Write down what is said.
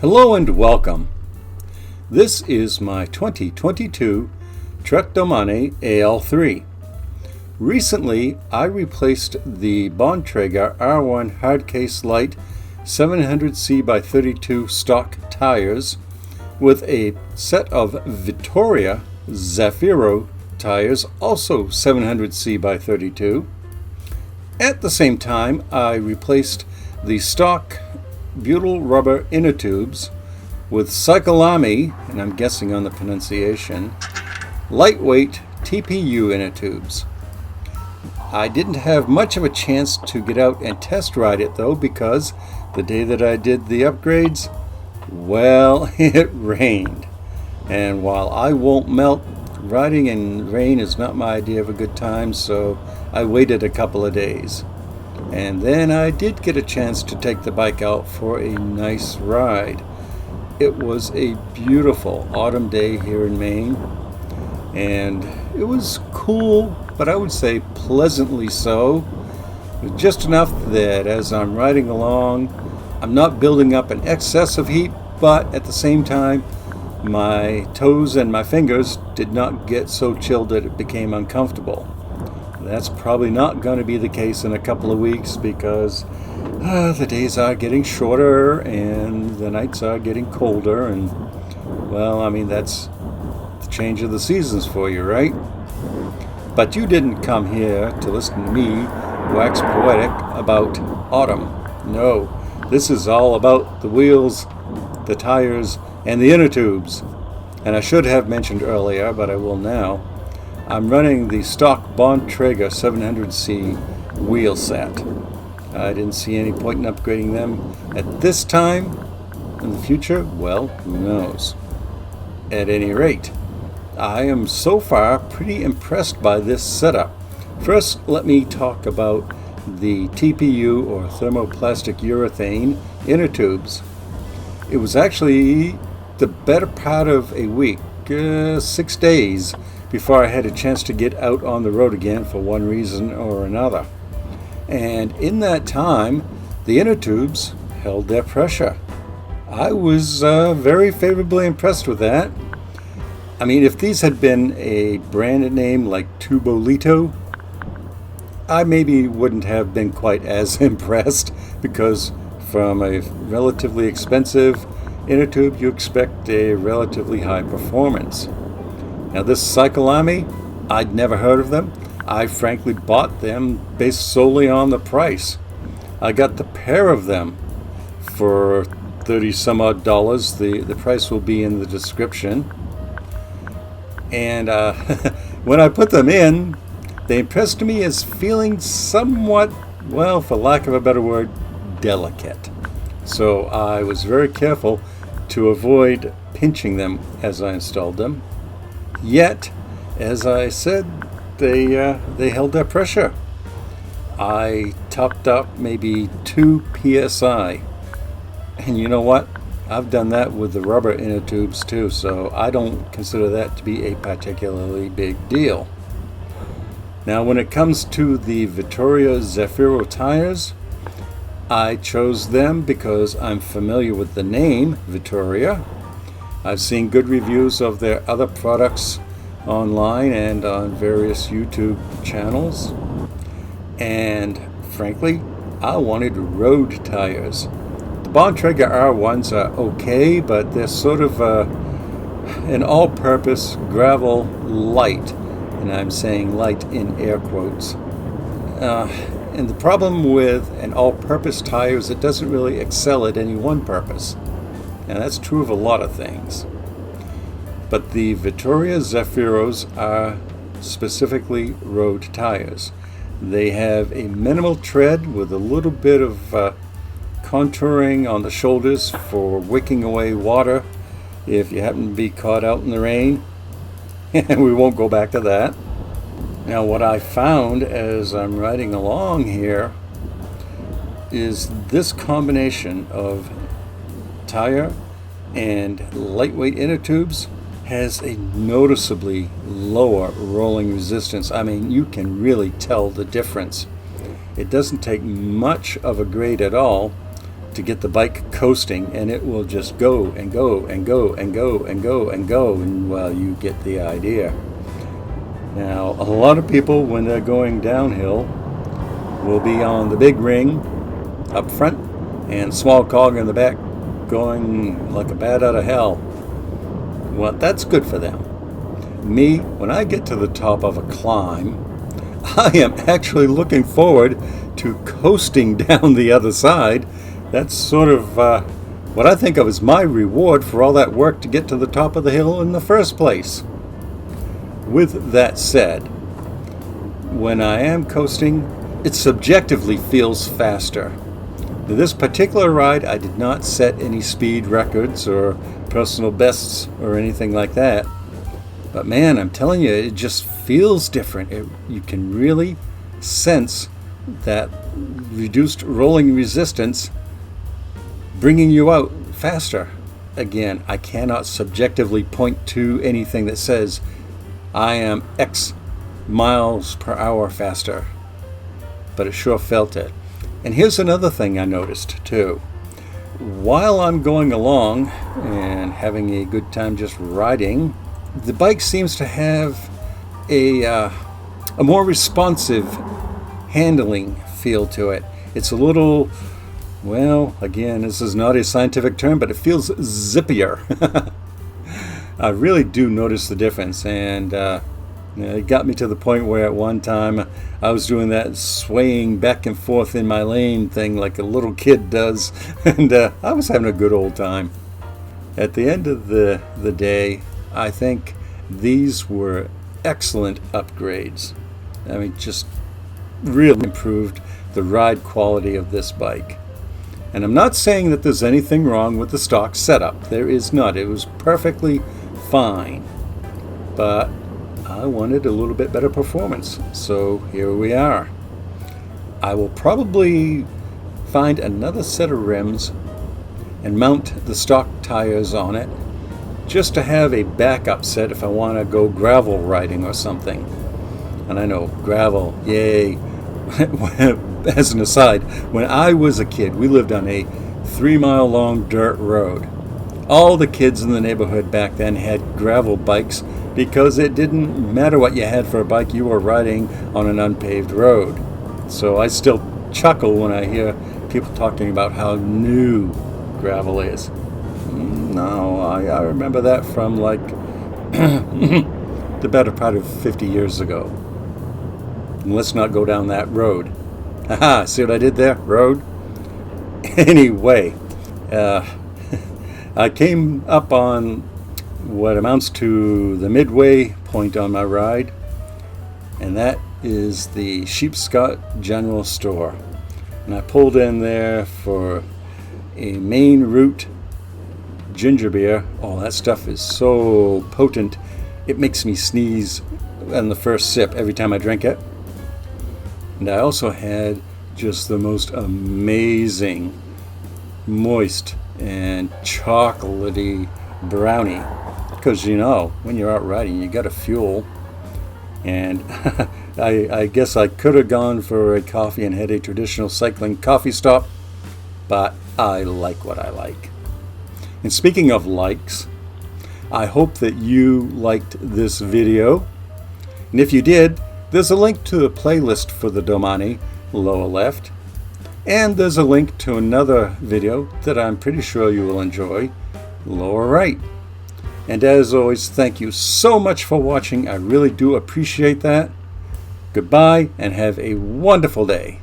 Hello and welcome. This is my 2022 Trek Domane AL3. Recently, I replaced the Bontrager R1 Hardcase Lite 700C/32 stock tires with a set of Vittoria Zaffiro tires, also 700C/32. At the same time, I replaced the stock butyl rubber inner tubes with CyclAmi, and I'm guessing on the pronunciation, lightweight TPU inner tubes. I didn't have much of a chance to get out and test ride it though, because the day that I did the upgrades, well, it rained. And while I won't melt, riding in rain is not my idea of a good time, so I waited a couple of days. And then I did get a chance to take the bike out for a nice ride. It was a beautiful autumn day here in Maine, and it was cool, but I would say pleasantly so. Just enough that as I'm riding along, I'm not building up an excess of heat, but at the same time, my toes and my fingers did not get so chilled that it became uncomfortable. That's probably not going to be the case in a couple of weeks, because the days are getting shorter and the nights are getting colder, and well, I mean, that's the change of the seasons for you, right? But you didn't come here to listen to me wax poetic about autumn. No, this is all about the wheels, the tires, and the inner tubes. And I should have mentioned earlier, but I will now, I'm running the stock Bontrager 700C wheel set. I didn't see any point in upgrading them at this time. In the future, well, who knows? At any rate, I am so far pretty impressed by this setup. First, let me talk about the TPU, or thermoplastic urethane, inner tubes. It was actually the better part of a week, 6 days, before I had a chance to get out on the road again for one reason or another. And in that time, the inner tubes held their pressure. I was very favorably impressed with that. I mean, if these had been a branded name like Tubolito, I maybe wouldn't have been quite as impressed, because from a relatively expensive inner tube, you expect a relatively high performance. Now this CyclAmi, I'd never heard of them. I frankly bought them based solely on the price. I got the pair of them for 30 some odd dollars. The price will be in the description. And when I put them in, they impressed me as feeling somewhat, well, for lack of a better word, delicate. So I was very careful to avoid pinching them as I installed them. Yet, as I said, they held their pressure. I topped up maybe 2 psi. And you know what? I've done that with the rubber inner tubes too, so I don't consider that to be a particularly big deal. Now, when it comes to the Vittoria Zaffiro tires, I chose them because I'm familiar with the name Vittoria. I've seen good reviews of their other products online and on various YouTube channels. And frankly, I wanted road tires. The Bontrager R1s are okay, but they're sort of an all-purpose gravel-lite. And I'm saying light in air quotes. And the problem with an all-purpose tire is it doesn't really excel at any one purpose. And that's true of a lot of things. But the Vittoria Zaffiros are specifically road tires. They have a minimal tread with a little bit of contouring on the shoulders for wicking away water if you happen to be caught out in the rain. And we won't go back to that. Now, what I found as I'm riding along here is this combination of tire and lightweight inner tubes has a noticeably lower rolling resistance. I mean, you can really tell the difference. It doesn't take much of a grade at all to get the bike coasting, and it will just go and go and go and go and go and go, and well, you get the idea. Now, a lot of people, when they're going downhill, will be on the big ring up front and small cog in the back, going like a bat out of hell. Well, that's good for them. Me, when I get to the top of a climb, I am actually looking forward to coasting down the other side. That's sort of what I think of as my reward for all that work to get to the top of the hill in the first place. With that said, when I am coasting, it subjectively feels faster. This particular ride, I did not set any speed records or personal bests or anything like that. But man, I'm telling you, it just feels different. You can really sense that reduced rolling resistance bringing you out faster. Again, I cannot subjectively point to anything that says I am X miles per hour faster, but it sure felt it. And here's another thing I noticed too. While I'm going along and having a good time just riding, the bike seems to have a more responsive handling feel to it. It's a little, well, again, this is not a scientific term, but it feels zippier. I really do notice the difference, and it got me to the point where at one time I was doing that swaying back and forth in my lane thing like a little kid does, and I was having a good old time. At the end of the day, I think these were excellent upgrades. I mean, just really improved the ride quality of this bike. And I'm not saying that there's anything wrong with the stock setup. There is not. It was perfectly fine. But I wanted a little bit better performance. So here we are. I will probably find another set of rims and mount the stock tires on it, just to have a backup set if I want to go gravel riding or something. And I know, gravel, yay. As an aside, when I was a kid, we lived on a 3-mile long dirt road. All the kids in the neighborhood back then had gravel bikes because it didn't matter what you had for a bike, you were riding on an unpaved road. So I still chuckle when I hear people talking about how new gravel is. No, I remember that from like the better part of 50 years ago. And let's not go down that road. Haha, see what I did there? Road? Anyway, I came up on what amounts to the midway point on my ride, and that is the Sheepscot General Store. And I pulled in there for a main route ginger beer. Oh, that stuff is so potent, it makes me sneeze on the first sip every time I drink it. And I also had just the most amazing moist and chocolatey brownie, because you know, when you're out riding, you gotta fuel. And I guess I could have gone for a coffee and had a traditional cycling coffee stop, but I like what I like. And speaking of likes, I hope that you liked this video. And if you did, there's a link to the playlist for the Domane, lower left. And there's a link to another video that I'm pretty sure you will enjoy, lower right. And as always, thank you so much for watching. I really do appreciate that. Goodbye and have a wonderful day.